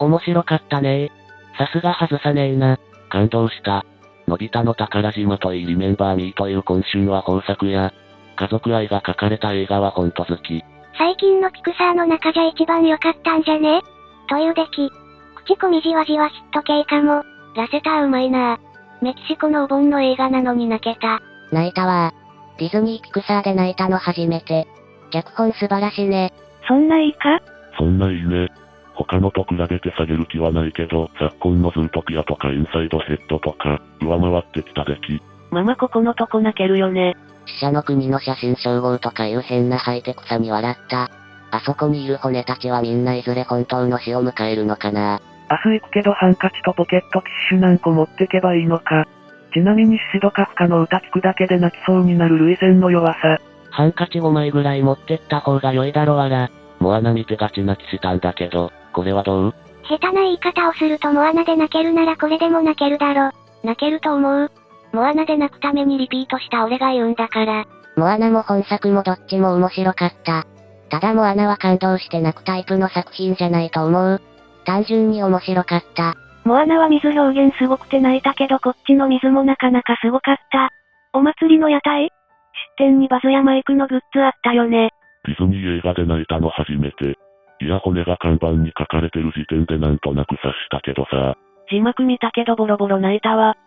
面白かったねー。さすが外さねえな。感動した。のび太の宝島といいリメンバーミーという今週は豊作や、家族愛が書かれた映画はほんと好き。最近のピクサーの中じゃ一番良かったんじゃねという出来。口コミじわじわヒット系かも。ラセターうまいなぁ。メキシコのお盆の映画なのに泣けた。泣いたわー。ディズニーピクサーで泣いたの初めて。脚本素晴らしいね。そんないいか？そんないいね。他のと比べて下げる気はないけど、昨今のズートピアとかインサイドヘッドとか、上回ってきた出来。ママここのとこ泣けるよね。死者の国の写真集合とかいう変なハイテクさに笑った。あそこにいる骨たちはみんないずれ本当の死を迎えるのかな。明日行くけどハンカチとポケットティッシュ何個持ってけばいいのか。ちなみにシシドカフカの歌聞くだけで泣きそうになる涙腺の弱さ。ハンカチ5枚ぐらい持ってった方が良いだろわら。モアナ見てガチ泣きしたんだけど、これはどう？下手な言い方をするとモアナで泣けるならこれでも泣けるだろ。泣けると思う。モアナで泣くためにリピートした俺が言うんだから。モアナも本作もどっちも面白かった。ただモアナは感動して泣くタイプの作品じゃないと思う。単純に面白かった。モアナは水表現すごくて泣いたけどこっちの水もなかなかすごかった。お祭りの屋台？出店にバズやマイクのグッズあったよね。ディズニー映画で泣いたの初めて。いや骨が看板に書かれてる時点でなんとなく察したけどさ。字幕見たけどボロボロ泣いたわ。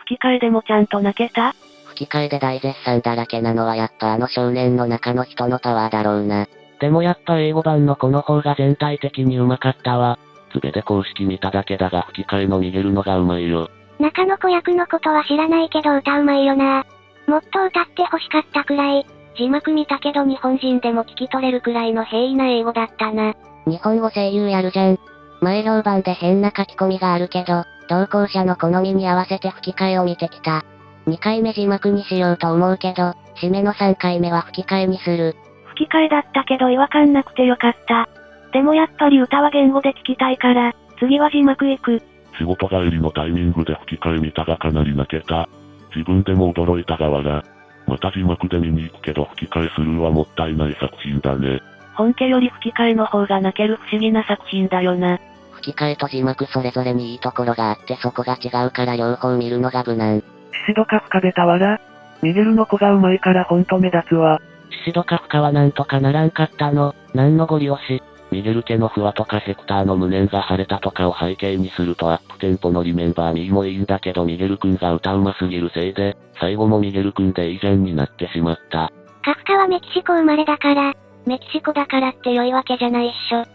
吹き替えでもちゃんと泣けた？吹き替えで大絶賛だらけなのはやっぱあの少年の中の人のパワーだろうな。でもやっぱ英語版の子の方が全体的に上手かったわ。すべて公式見ただけだが吹き替えの逃げるのがうまいよ。中の子役のことは知らないけど歌うまいよな。もっと歌って欲しかったくらい。字幕見たけど日本人でも聞き取れるくらいの平易な英語だったな。日本語声優やるじゃん。前評判で変な書き込みがあるけど、同行者の好みに合わせて吹き替えを見てきた。2回目字幕にしようと思うけど、締めの3回目は吹き替えにする。吹き替えだったけど違和感なくてよかった。でもやっぱり歌は言語で聞きたいから、次は字幕行く。仕事帰りのタイミングで吹き替え見たがかなり泣けた。自分でも驚いたがわら。また字幕で見に行くけど吹き替えスルーはもったいない作品だね。本家より吹き替えの方が泣ける不思議な作品だよな。吹き替えと字幕それぞれにいいところがあってそこが違うから両方見るのが無難。シシドカフカベタわら。ミゲルの子がうまいからほんと目立つわ。シシドカフカはなんとかならんかったの。なんのご利用し。ミゲル家の不和とかヘクターの無念が晴れたとかを背景にするとアップテンポのリメンバーミーもいいんだけどミゲル君が歌うますぎるせいで、最後もミゲル君でいいじゃんになってしまった。カフカはメキシコ生まれだから、メキシコだからって良いわけじゃないっしょ。スッ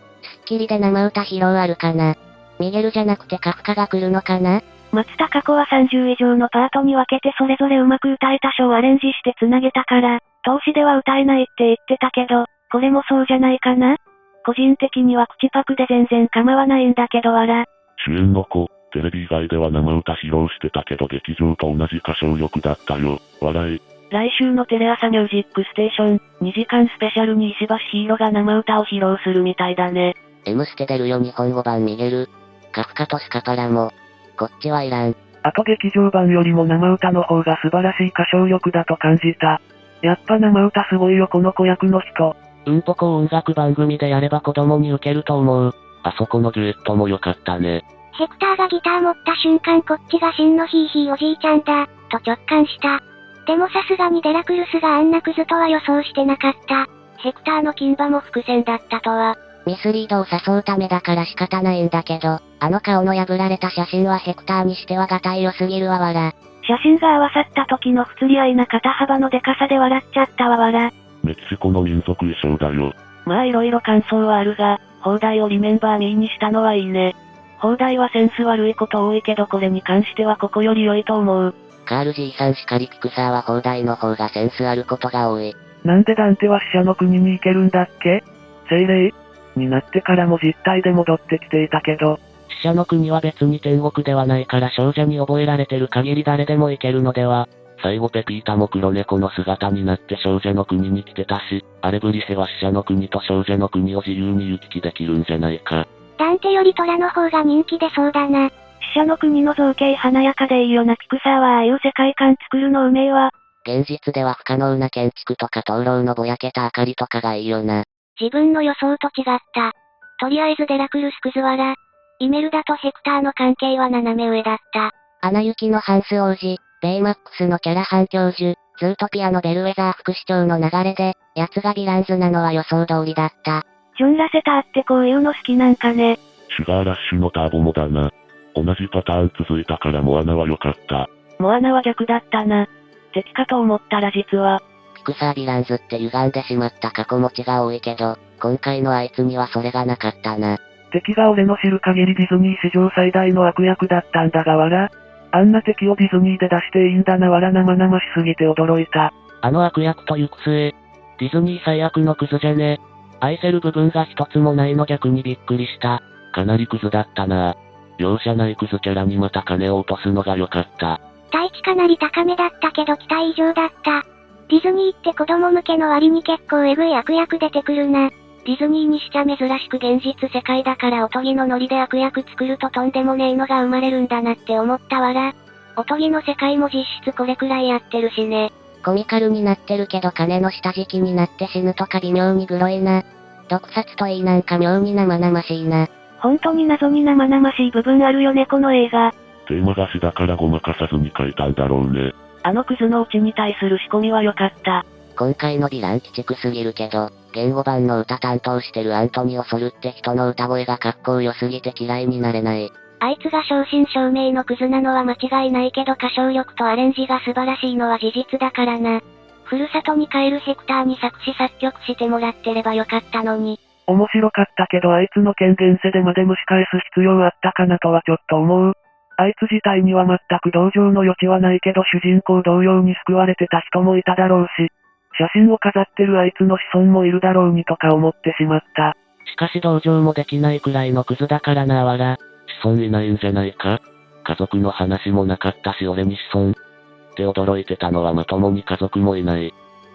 キリで生歌披露あるかな。ミゲルじゃなくてカフカが来るのかな。松たか子は30以上のパートに分けてそれぞれうまく歌えた書をアレンジして繋げたから、投資では歌えないって言ってたけど、これもそうじゃないかな。個人的には口パクで全然構わないんだけどわら。主演の子、テレビ以外では生歌披露してたけど劇場と同じ歌唱力だったよ。笑い。来週のテレ朝ミュージックステーション、2時間スペシャルに石橋ヒーローが生歌を披露するみたいだね。M ステ出るよ日本語版ミゲル。カフカとスカパラも。こっちはいらん。あと劇場版よりも生歌の方が素晴らしい歌唱力だと感じた。やっぱ生歌すごいよこの子役の人。うんぽこ音楽番組でやれば子供に受けると思う。あそこのデュエットも良かったね。ヘクターがギター持った瞬間こっちが真のヒーヒーおじいちゃんだ、と直感した。でもさすがにデラクルスがあんなクズとは予想してなかった。ヘクターの金馬も伏線だったとは。ミスリードを誘うためだから仕方ないんだけど、あの顔の破られた写真はヘクターにしてはがたい良すぎるわわら。写真が合わさった時の不釣り合いな肩幅のデカさで笑っちゃったわわら。メキシコの民族衣装だよ。まあ色々感想はあるが、放題をリメンバーミーにしたのはいいね。放題はセンス悪いこと多いけどこれに関してはここより良いと思う。カール G さんしかりピクサーは放題の方がセンスあることが多い。なんでダンテは死者の国に行けるんだっけ？精霊になってからも実体で戻ってきていたけど。死者の国は別に天国ではないから少女に覚えられてる限り誰でも行けるのでは。最後ペピータも黒猫の姿になって少女の国に来てたし、アレブリヘは死者の国と少女の国を自由に行き来できるんじゃないか。ダンテよりトラの方が人気出そうだな。死者の国の造形華やかでいいよな。ピクサーはああいう世界観作るのうめえわ。現実では不可能な建築とか灯籠のぼやけた明かりとかがいいよな。自分の予想と違った。とりあえずデラクルスクズワラ。イメルダとヘクターの関係は斜め上だった。アナ雪のハンス王子、ベイマックスのキャラハン教授、ズートピアのベルウェザー副市長の流れで、奴がヴィランズなのは予想通りだった。ジョン・ラセターってこういうの好きなんかね。シュガーラッシュのターボもだな。同じパターン続いたからモアナは良かった。モアナは逆だったな。敵かと思ったら実は。ピクサーヴィランズって歪んでしまった過去持ちが多いけど、今回のあいつにはそれがなかったな。敵が俺の知る限りディズニー史上最大の悪役だったんだがわら。あんな敵をディズニーで出していいんだなわら生々しすぎて驚いた。あの悪役と行く末、ディズニー最悪のクズじゃね。愛せる部分が一つもないの逆にびっくりした。かなりクズだったな。容赦ないクズキャラにまた金を落とすのが良かった。期待値かなり高めだったけど期待以上だった。ディズニーって子供向けの割に結構エグい悪役出てくるな。ディズニーにしちゃ珍しく現実世界だからおとぎのノリで悪役作るととんでもねえのが生まれるんだなって思ったわら。おとぎの世界も実質これくらいやってるしね。コミカルになってるけど金の下敷きになって死ぬとか微妙にグロいな。毒殺といいなんか妙に生々しいな。本当に謎に生々しい部分あるよねこの映画。テーマが死だからごまかさずに書いたんだろうね。あのクズのオチに対する仕込みは良かった。今回のヴィラン鬼畜すぎるけど、言語版の歌担当してるアントニオ・ソルって人の歌声がかっこよすぎて嫌いになれない。あいつが正真正銘のクズなのは間違いないけど歌唱力とアレンジが素晴らしいのは事実だからな。ふるさとに帰るヘクターに作詞作曲してもらってればよかったのに。面白かったけどあいつの権限せでまで蒸し返す必要あったかなとはちょっと思う。あいつ自体には全く同情の余地はないけど主人公同様に救われてた人もいただろうし、写真を飾ってるあいつの子孫もいるだろうにとか思ってしまった。しかし同情もできないくらいのクズだからなわら。子孫いないんじゃないか？家族の話もなかったし俺に子孫って驚いてたのはまともに家族もいない。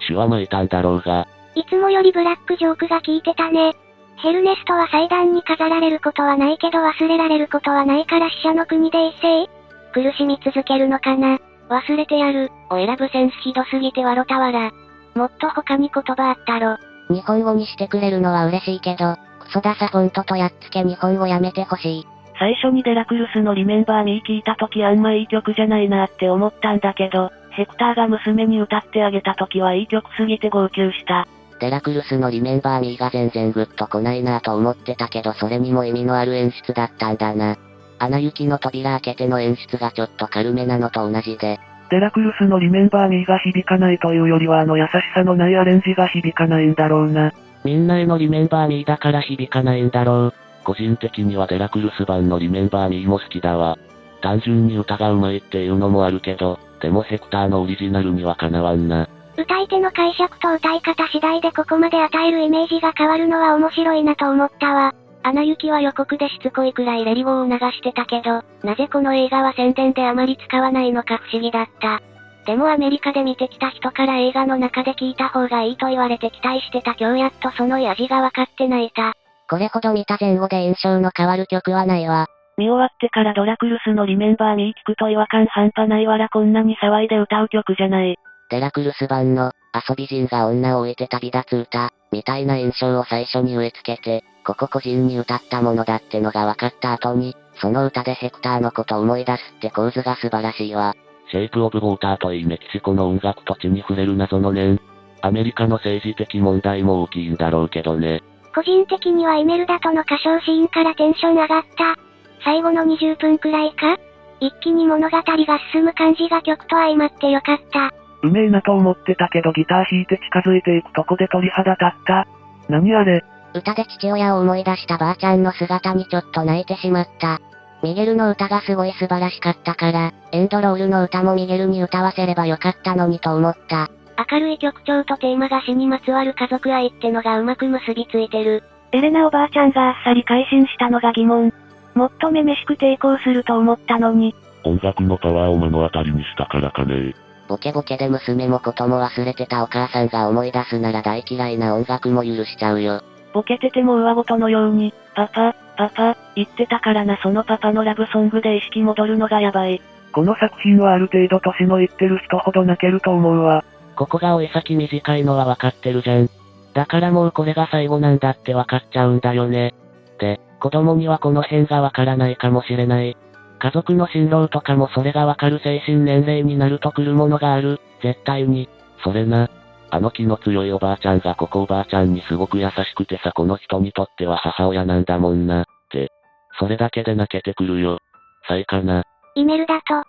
血は巻いたんだろうが。いつもよりブラックジョークが効いてたね。ヘルネストは祭壇に飾られることはないけど忘れられることはないから死者の国で一世苦しみ続けるのかな。忘れてやるを選ぶセンスひどすぎて笑ったわら。もっと他に言葉あったろ。日本語にしてくれるのは嬉しいけど、クソダサフォントとやっつけ日本語やめてほしい。最初にデラクルスのリメンバーミー聞いた時あんまいい曲じゃないなって思ったんだけど、ヘクターが娘に歌ってあげた時はいい曲すぎて号泣した。デラクルスのリメンバーミーが全然グッと来ないなぁと思ってたけどそれにも意味のある演出だったんだな。アナ雪の扉開けての演出がちょっと軽めなのと同じで。デラクルスのリメンバーミーが響かないというよりはあの優しさのないアレンジが響かないんだろうな。みんなへのリメンバーミーだから響かないんだろう。個人的にはデラクルス版のリメンバーミーも好きだわ。単純に歌が上手いっていうのもあるけど、でもヘクターのオリジナルにはかなわんな。歌い手の解釈と歌い方次第でここまで与えるイメージが変わるのは面白いなと思ったわ。アナ雪は予告でしつこいくらいレリゴーを流してたけど、なぜこの映画は宣伝であまり使わないのか不思議だった。でもアメリカで見てきた人から映画の中で聞いた方がいいと言われて期待してた今日やっとその味が分かって泣いた。これほど見た前後で印象の変わる曲はないわ。見終わってからドラクルスのリメンバーミー聞くと違和感半端ないわらこんなに騒いで歌う曲じゃない。デラクルス版の、遊び人が女を置いて旅立つ歌、みたいな印象を最初に植え付けて、ここ個人に歌ったものだってのが分かった後に、その歌でヘクターのことを思い出すって構図が素晴らしいわ。シェイプオブウォーターといいメキシコの音楽と地に触れる謎の念。アメリカの政治的問題も大きいんだろうけどね。個人的にはイメルダとの歌唱シーンからテンション上がった。最後の20分くらいか？一気に物語が進む感じが曲と相まってよかった。うめえなと思ってたけどギター弾いて近づいていくとこで鳥肌立った。何あれ？歌で父親を思い出したばあちゃんの姿にちょっと泣いてしまった。ミゲルの歌がすごい素晴らしかったから、エンドロールの歌もミゲルに歌わせればよかったのにと思った。明るい曲調とテーマが死にまつわる家族愛ってのがうまく結びついてる。エレナおばあちゃんがあっさり改心したのが疑問。もっとめめしく抵抗すると思ったのに。音楽のパワーを目の当たりにしたからかね。ボケボケで娘もことも忘れてたお母さんが思い出すなら大嫌いな音楽も許しちゃうよ。ボケてても上ごとのように、パパ、パパ、言ってたからな。そのパパのラブソングで意識戻るのがやばい。この作品はある程度年のいってる人ほど泣けると思うわ。ここが追い先短いのは分かってるじゃん。だからもうこれが最後なんだって分かっちゃうんだよね。で、子供にはこの辺がわからないかもしれない。家族の辛労とかもそれがわかる精神年齢になると来るものがある、絶対に。それな。あの気の強いおばあちゃんがここおばあちゃんにすごく優しくてさこの人にとっては母親なんだもんな、って。それだけで泣けてくるよ。さいかな。イメルだと。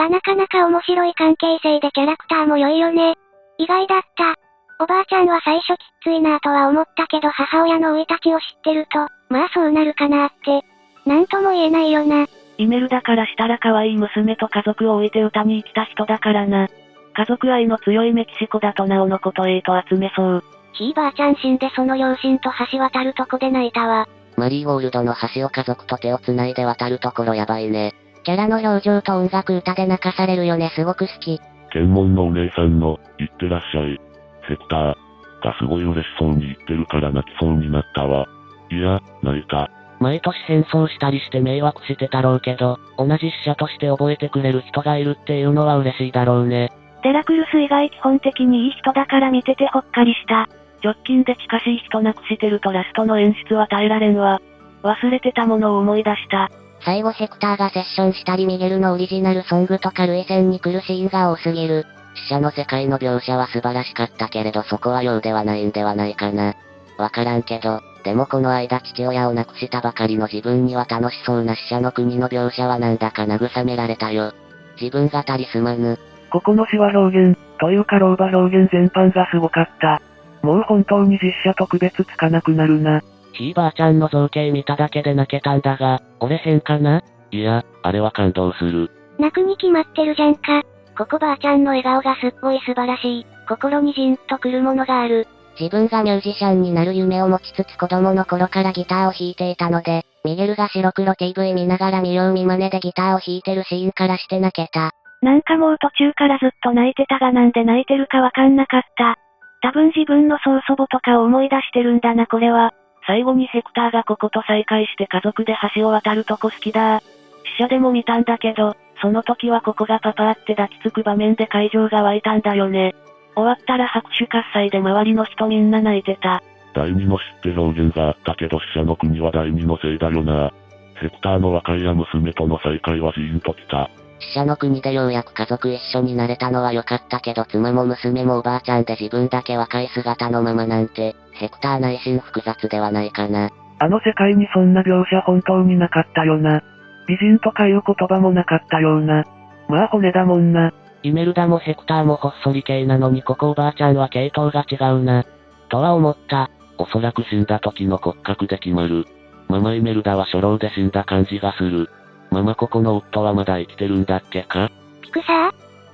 なかなか面白い関係性でキャラクターも良いよね。意外だった。おばあちゃんは最初きついなぁとは思ったけど母親の生い立ちを知ってると、まあそうなるかなって。なんとも言えないよな。イメルだからしたら可愛い娘と家族を置いて歌に生きた人だからな。家族愛の強いメキシコだとなおのことと集めそう。ひいばあちゃん死んでその両親と橋渡るとこで泣いたわ。マリーゴールドの橋を家族と手を繋いで渡るところやばいね。キャラの表情と音楽歌で泣かされるよねすごく好き。検問のお姉さんの、いってらっしゃい。ヘクター。がすごい嬉しそうに言ってるから泣きそうになったわ。いや、泣いた。毎年変装したりして迷惑してたろうけど、同じ死者として覚えてくれる人がいるっていうのは嬉しいだろうね。デラクルス以外基本的にいい人だから見ててほっかりした。直近で近しい人なくしてるとラストの演出は耐えられんわ。忘れてたものを思い出した。最後ヘクターがセッションしたりミゲルのオリジナルソングとか類線に来るシーンが多すぎる。死者の世界の描写は素晴らしかったけれどそこは用ではないんではないかな。わからんけど、でもこの間父親を亡くしたばかりの自分には楽しそうな死者の国の描写はなんだか慰められたよ。自分語りすまぬ。ここの死は表現、というか老婆表現全般がすごかった。もう本当に実写と区別つかなくなるな。ひいばあちゃんの造形見ただけで泣けたんだが、俺変かな？いや、あれは感動する。泣くに決まってるじゃんか。ここばあちゃんの笑顔がすっごい素晴らしい。心にじんとくるものがある。自分がミュージシャンになる夢を持ちつつ子供の頃からギターを弾いていたので、ミゲルが白黒 TV 見ながら見よう見まねでギターを弾いてるシーンからして泣けた。なんかもう途中からずっと泣いてたがなんで泣いてるかわかんなかった。多分自分の曽祖母とかを思い出してるんだなこれは。最後にヘクターがここと再会して家族で橋を渡るとこ好きだ。試写でも見たんだけど、その時はここがパパーって抱きつく場面で会場が湧いたんだよね。終わったら拍手喝采で周りの人みんな泣いてた。第二の死って表現があったけど死者の国は第二のせいだよな。ヘクターの和解や娘との再会はジーンときた。死者の国でようやく家族一緒になれたのは良かったけど妻も娘もおばあちゃんで自分だけ若い姿のままなんて、ヘクター内心複雑ではないかな。あの世界にそんな描写本当になかったよな。美人とかいう言葉もなかったような。まあ骨だもんな。イメルダもヘクターもほっそり系なのにここおばあちゃんは系統が違うな。とは思った。おそらく死んだ時の骨格で決まる。ママイメルダは初老で死んだ感じがする。ママここの夫はまだ生きてるんだっけか？ピクサー？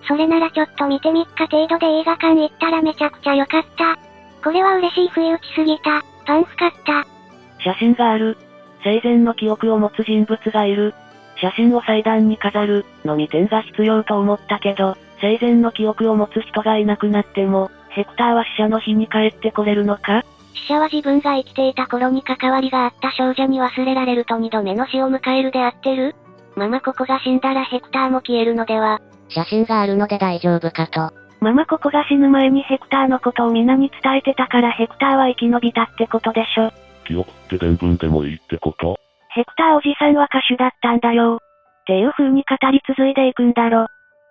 それならちょっと見て3日程度で映画館行ったらめちゃくちゃ良かった。これは嬉しい不意打ちすぎた。パンフ買った。写真がある。生前の記憶を持つ人物がいる。写真を祭壇に飾るのに点が必要と思ったけど、生前の記憶を持つ人がいなくなっても、ヘクターは死者の日に帰ってこれるのか？死者は自分が生きていた頃に関わりがあった少女に忘れられると2度目の死を迎えるであってる？ママここが死んだらヘクターも消えるのでは？写真があるので大丈夫かと。ママここが死ぬ前にヘクターのことを皆に伝えてたからヘクターは生き延びたってことでしょ。記憶って伝聞でもいいってこと？ヘクターおじさんは歌手だったんだよ。っていう風に語り継いでいくんだろ。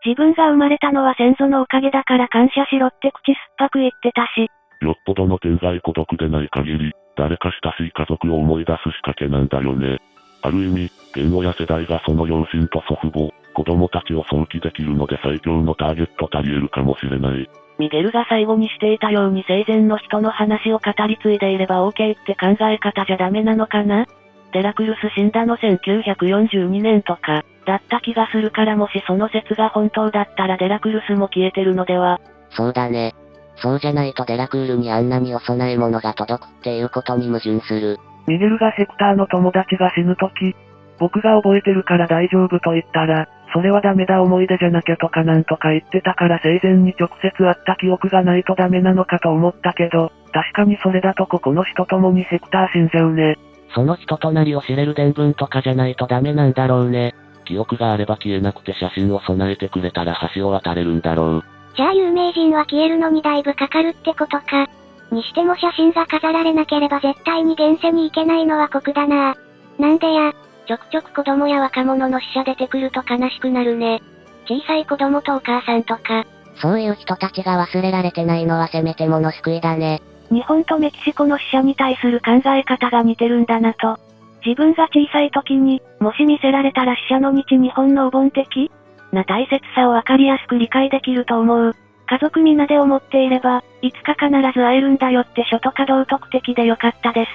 自分が生まれたのは先祖のおかげだから感謝しろって口酸っぱく言ってたし。よっぽどの天才孤独でない限り、誰か親しい家族を思い出す仕掛けなんだよね。ある意味、現親世代がその両親と祖父母、子供たちを想起できるので最強のターゲットと言えるかもしれない。ミゲルが最後にしていたように生前の人の話を語り継いでいれば OK って考え方じゃダメなのかな？デラクルス死んだの1942年とか、だった気がするからもしその説が本当だったらデラクルスも消えてるのでは？そうだね。そうじゃないとデラクールにあんなにお供え物が届くっていうことに矛盾する。ミゲルがヘクターの友達が死ぬとき、僕が覚えてるから大丈夫と言ったら、それはダメだ思い出じゃなきゃとかなんとか言ってたから生前に直接会った記憶がないとダメなのかと思ったけど、確かにそれだとここの人ともにヘクター死んじゃうね。その人となりを知れる伝聞とかじゃないとダメなんだろうね。記憶があれば消えなくて写真を備えてくれたら橋を渡れるんだろう。じゃあ有名人は消えるのにだいぶかかるってことか。にしても写真が飾られなければ絶対に現世に行けないのは酷だな。なんでや、ちょくちょく子供や若者の死者出てくると悲しくなるね。小さい子供とお母さんとか。そういう人たちが忘れられてないのはせめてもの救いだね。日本とメキシコの死者に対する考え方が似てるんだなと。自分が小さい時に、もし見せられたら死者の日日本のお盆的な大切さをわかりやすく理解できると思う。家族皆で思っていれば、いつか必ず会えるんだよって書とか道徳的でよかったです。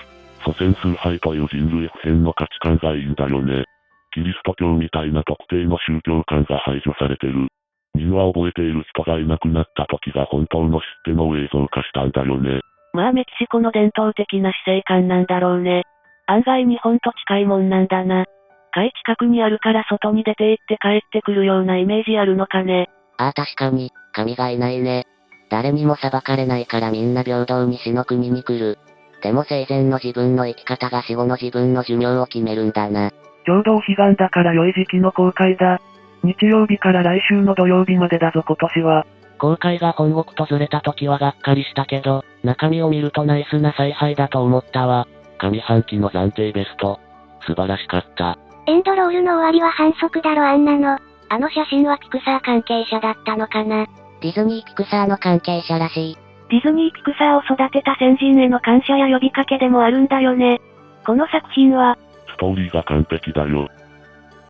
祖先崇拝という人類普遍の価値観がいいんだよね。キリスト教みたいな特定の宗教観が排除されてる。民は覚えている人がいなくなった時が本当の知ってのを映像化したんだよね。まあメキシコの伝統的な死生観なんだろうね。案外日本と近いもんなんだな。海近くにあるから外に出て行って帰ってくるようなイメージあるのかね。ああ確かに、神がいないね。誰にも裁かれないからみんな平等に死の国に来る。でも生前の自分の生き方が死後の自分の寿命を決めるんだな。ちょうどお彼岸だから良い時期の公開だ。日曜日から来週の土曜日までだぞ今年は。公開が本国とずれた時はがっかりしたけど、中身を見るとナイスな采配だと思ったわ。上半期の暫定ベスト。素晴らしかった。エンドロールの終わりは反則だろあんなの。あの写真はピクサー関係者だったのかな。ディズニーピクサーの関係者らしい。ディズニーピクサーを育てた先人への感謝や呼びかけでもあるんだよね。この作品は、ストーリーが完璧だよ。